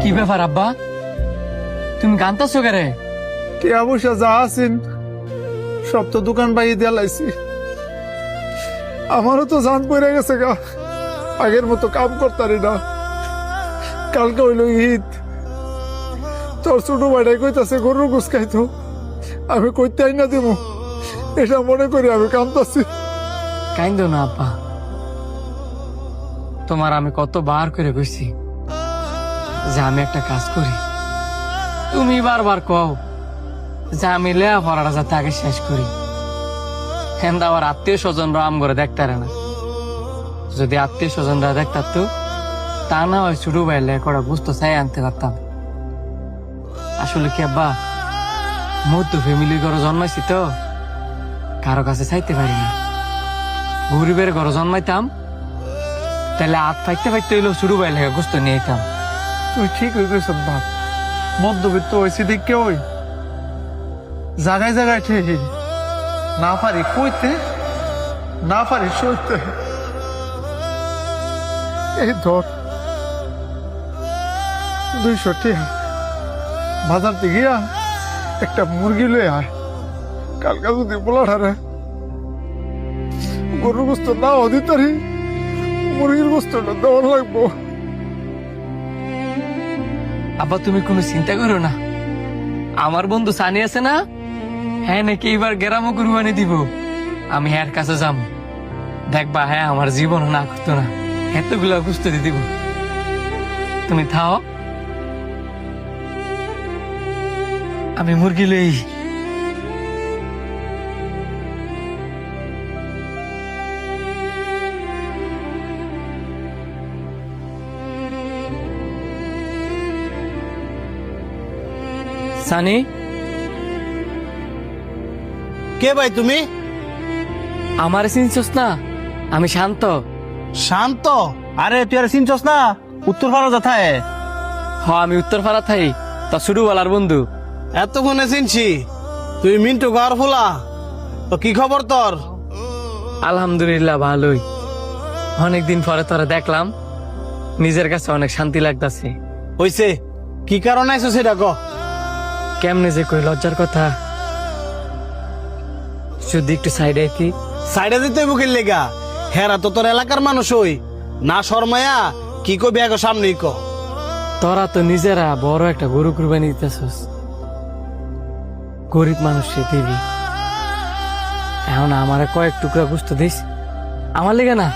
কি ব্যাপার আব্বা, তুমি কান্তাছো কে রে? টিয়া পয়সা যা আছেন সব তো দোকান বাইরে দিয়ে লাইছি। আমারও তো জান পড়ে গেছে গা, আগের মতো কাম করতারি না। কালকে হইল ঈদ, তোর ছোট ভাইটাই কইতাছে গরুর গোস খাইতো, আমি কইতে না দিব, এটা মনে করি আমি কামতাছি। কাইন্দ না আব্বা, তোমার আমি কত বার করে কইছি যে আমি একটা কাজ করি, তুমি বারবার কও যে আমি লেখাপড়াটা যাতে আগে শেষ করি। হেন্দা আবার আত্মীয় স্বজনরা আম করে দেখতারে না, যদি আত্মীয় স্বজনরা দেখতার তো তা না হয় ছোট ভাই লেখাপড়া বুঝতে চাই আনতে পারতাম। আসলে কি আব্বা, মধ্য ফ্যামিলির ঘরে জন্মাইছি তো কারো কাছে চাইতে পারি না। গরিবের ঘরে জন্মাইতাম তাহলে হাত ফাইতে ফাইতে হইলো ছোট ভাই লেখা গোস্ত নিয়ে আইতাম। তুই ঠিক হয়ে গেছ বাপ, মধ্যবিত্ত হয়েছি দিক কেউ জায়গায় জায়গায় ঠিক না পারি কইতে, না পারি সইতে। এই ধর 200 টাকা বাজার থেকে গিয়া একটা মুরগি লয়ে আয়। কালকে যদি পোলাঠারে গরুর গোস্ত নাও দিতারি, মুরগির গোস্তটা দেওয়ার লাগবো। আব্বা তুমি কোনো চিন্তা করো না, আমার বন্ধু সানি আছে না, হ্যাঁ নাকি এবার গ্রামও কুরবানি দিব। আমি হ্যার কাছে যাম, দেখবা হ্যাঁ আমার জীবন না করতো না, এতগুলা গুস্তি দিব। তুমি থাও, আমি মুরগি লই। সানি, কে ভাই তুমি? আমার চিনছস না? আমি শান্ত। শান্ত? আরে তুই আর চিনছস না? উত্তর পাড়া যাথায়। আমি উত্তর পাড়া থাই, তা শুরু বলার বন্ধু। এতক্ষণে চিনছি, তুই মিন্টু ঘর ফোলা। তো কি খবর তোর? আলহামদুলিল্লাহ ভালোই। অনেকদিন পরে তোরা দেখলাম, নিজের কাছে অনেক শান্তি লাগতাছে। হইছে, কি কারণে আইছো সেটা ক। কেমনে যে কই লজ্জার কথা, যদি একটু সাইডে আইতি। সাইডে দিতে বুকের লেগা, হেরা তো তোর এলাকার মানুষ হই না, শর্মায়া কি কবি আগে সামনেই ক। তোরা তো নিজেরা বড় একটা গরু কুরবানি দিতেছস, গরিব মানুষে দিবি। এখন আমারে কয়েক টুকরা গুস্ত দিস, আমার লেগে না।